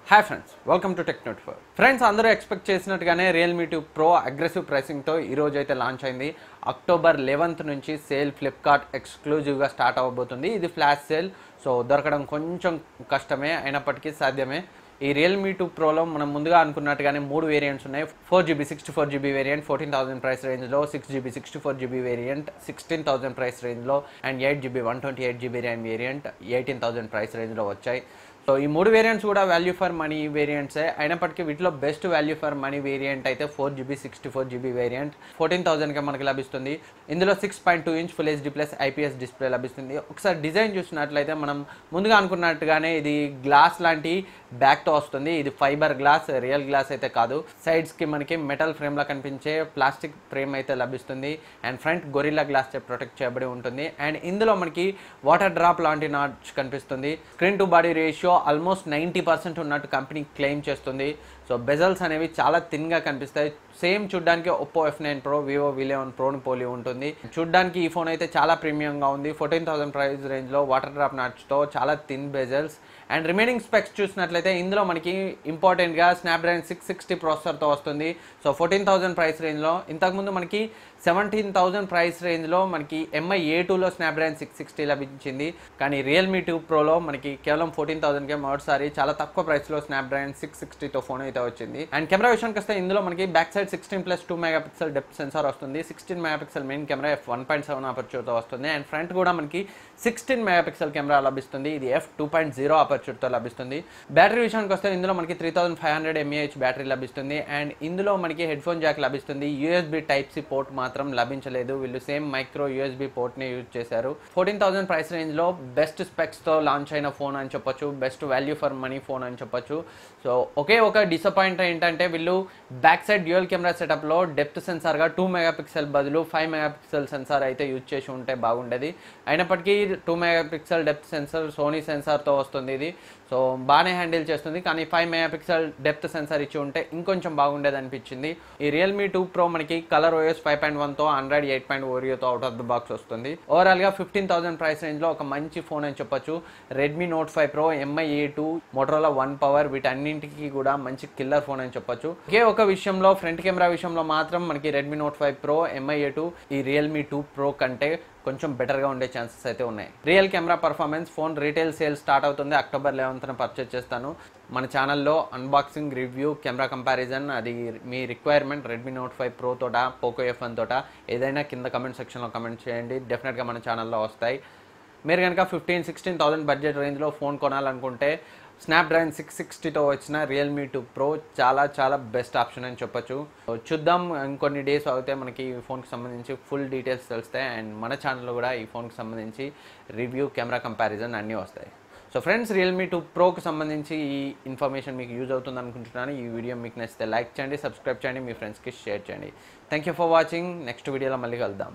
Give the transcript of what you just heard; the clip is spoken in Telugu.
Hi friends, welcome to tech note 4. Friends, అందరూ ఎక్స్పెక్ట్ చేసినట్టుగానే రియల్మీ 2 ప్రో అగ్రెసివ్ ప్రైసింగ్తో ఈరోజు అయితే లాంచ్ అయింది. అక్టోబర్ 11th నుంచి సేల్ ఫ్లిప్కార్ట్ ఎక్స్క్లూజివ్గా స్టార్ట్ అవ్వబోతుంది. ఇది ఫ్లాష్ సేల్, సో దొరకడం కొంచెం కష్టమే, అయినప్పటికీ సాధ్యమే. ఈ రియల్మీ 2 ప్రోలో మనం ముందుగా అనుకున్నట్టుగానే 3 వేరియంట్స్ ఉన్నాయి. 4GB 64GB వేరియంట్ 14,000 ప్రైస్ రేంజ్లో, 6GB 64GB వేరియంట్ 16,000 ప్రైస్ రేంజ్లో, and 8GB 128GB RAM variant 18,000 price రేంజ్లో వచ్చాయి. సో ఈ 3 వేరియంట్స్ కూడా వాల్యూ ఫర్ మనీ వేరియంట్సే, అయినప్పటికీ వీటిలో best value for money variant అయితే 4GB 64GB వేరియంట్ 14,000కి మనకి లభిస్తుంది. ఇందులో 6.2 inch full HD plus IPS display లభిస్తుంది. ఒకసారి డిజైన్ చూసినట్లయితే మనం ముందుగా అనుకున్నట్టుగానే ఇది గ్లాస్ లాంటి బ్యాక్తో వస్తుంది. ఇది ఫైబర్ గ్లాస్, రియల్ గ్లాస్ అయితే కాదు. సైడ్స్కి మనకి మెటల్ ఫ్రేమ్లా కనిపించే ప్లాస్టిక్ ఫ్రేమ్ అయితే లభిస్తుంది. అండ్ ఫ్రంట్ గొరిల్లా గ్లాస్ చే ప్రొటెక్ట్ చేయబడి ఉంటుంది. అండ్ ఇందులో మనకి వాటర్ డ్రాప్ లాంటి నాచ్ కనిపిస్తుంది. Screen to body ratio almost 90% ఉన్నట్టు కంపెనీ క్లెయిమ్ చేస్తుంది. సో బెజల్స్ అనేవి చాలా థిన్గా కనిపిస్తాయి. సేమ్ చూడ్డానికి Oppo F9 Pro, Vivo V11 Proని పోలి ఉంటుంది. చూడ్డానికి ఈ ఫోన్ అయితే చాలా ప్రీమియంగా ఉంది. 14,000 ప్రైస్ రేంజ్లో వాటర్ డ్రాప్ నాచ్తో చాలా thin bezels. And remaining specs చూసినట్లయితే ఇందులో మనకి ఇంపార్టెంట్గా స్నాప్డ్రాగన్ 660 ప్రాసెసర్తో వస్తుంది. సో 14,000 ప్రైస్ రేంజ్లో. ఇంతకుముందు మనకి 17,000 ప్రైస్ రేంజ్లో మనకి MI A2లో స్నాప్డ్రాగన్ 660 లభించింది. కానీ రియల్మీ 2 ప్రోలో మనకి కేవలం 14,000కే మొదటిసారి చాలా తక్కువ ప్రైస్లో స్నాప్డ్రాగన్ 660తో ఫోన్ అయితే వచ్చింది. అండ్ కెమెరా విషయానికి వస్తే ఇందులో మనకి back side 16+2 megapixel depth censor వస్తుంది. 16 మెగాపిక్సెల్ మెయిన్ కెమెరా f1.7 అపర్చర్తో వస్తుంది. అండ్ ఫ్రంట్ కూడా మనకి 16 మెగాపిక్సెల్ కెమెరా లభిస్తుంది. ఇది f2.0 అపర్చర్తో లభిస్తుంది. బ్యాటరీ విషయానికి వస్తే ఇందులో మనకి 3500 mAh బ్యాటరీ లభిస్తుంది. అండ్ ఇందులో మనకి హెడ్ ఫోన్ జాక్ లభిస్తుంది. USB Type-C పోర్ట్ మాత్రం లభించలేదు. వీళ్ళు సేమ్ మైక్రో USB పోర్ట్ని యూజ్ చేశారు. 14,000 ప్రైస్ రేంజ్లో బెస్ట్ స్పెక్స్తో లాంచ్ అయిన ఫోన్ అని చెప్పొచ్చు. Best value for money phone అని చెప్పొచ్చు. సో ఒకే ఒక డిసప్పాయింట్ ఏంటంటే వీళ్ళు బ్యాక్ సైడ్ డ్యూయల్ కెమెరా సెటప్లో డెప్త్ సెన్సార్గా 2 మెగాపిక్సెల్ బదులు 5 మెగాపిక్సెల్ సెన్సార్ అయితే యూజ్ చేసి ఉంటే బాగుండేది. అయినప్పటికీ 2 మెగాపిక్సెల్ డెప్త్ సెన్సార్ సోనీ సెన్సార్తో వస్తుంది. ఇది సో బాగానే హ్యాండిల్ చేస్తుంది. కానీ 5 మెగాపిక్సెల్ డెప్త్ సెన్సార్ ఇచ్చి ఉంటే ఇంకొంచెం బాగుండేది అనిపించింది. ఈ రియల్మీ 2 ప్రో మనకి కలర్ OS 5.1తో ఆండ్రాయిడ్ 8 ఓరియోతో అవుట్ ఆఫ్ ద బాక్స్ వస్తుంది. ఓవరాల్గా 15,000 ప్రైస్ రేంజ్లో ఒక మంచి ఫోన్ అని చెప్పొచ్చు. Redmi Note 5 Pro, MI A2, Motorola One Power వీటన్నింటికి కూడా మంచి కిల్లర్ ఫోన్ అని చెప్పొచ్చు. ఒకే ఒక విషయంలో ఫ్రంట్ కెమెరా విషయంలో మాత్రం మనకి Redmi Note 5 Pro, MI A2 ఈ రియల్మీ 2 ప్రో కంటే కొంచెం బెటర్గా ఉండే ఛాన్సెస్ అయితే ఉన్నాయి. Real camera performance phone retail sale start అవుతుంది. అక్టోబర్ 11th పర్చేజ్ చేస్తాను. మన ఛానల్లో అన్బాక్సింగ్, రివ్యూ, కెమెరా కంపారిజన్, అది మీ రిక్వైర్మెంట్ రెడ్మీ Note 5 Pro తోట, పోకో F1 తోట ఏదైనా కింద కమెంట్ సెక్షన్లో కమెంట్ చేయండి. డెఫినెట్గా మన ఛానల్లో వస్తాయి. మీరు కనుక 15,000-16,000 బడ్జెట్ రేంజ్లో ఫోన్ కొనాలనుకుంటే స్నాప్డ్రాగన్ 660తో వచ్చిన రియల్మీ 2 ప్రో చాలా బెస్ట్ ఆప్షన్ అని చెప్పొచ్చు. చూద్దాం, ఇంకొన్ని డేస్ అవుతే మనకి ఈ ఫోన్కి సంబంధించి ఫుల్ డీటెయిల్స్ తెలుస్తాయి. అండ్ మన ఛానల్లో కూడా ఈ ఫోన్కి సంబంధించి రివ్యూ, కెమెరా కంపారిజన్ అన్నీ వస్తాయి. సో ఫ్రెండ్స్, రియల్మీ 2 ప్రోకి సంబంధించి ఈ ఇన్ఫర్మేషన్ మీకు యూజ్ అవుతుంది అనుకుంటున్నాను. ఈ వీడియో మీకు నచ్చితే లైక్ చేయండి, సబ్స్క్రైబ్ చేయండి, మీ ఫ్రెండ్స్కి షేర్ చేయండి. Thank you for watching. Next వీడియోలో మళ్ళీ కలుద్దాం.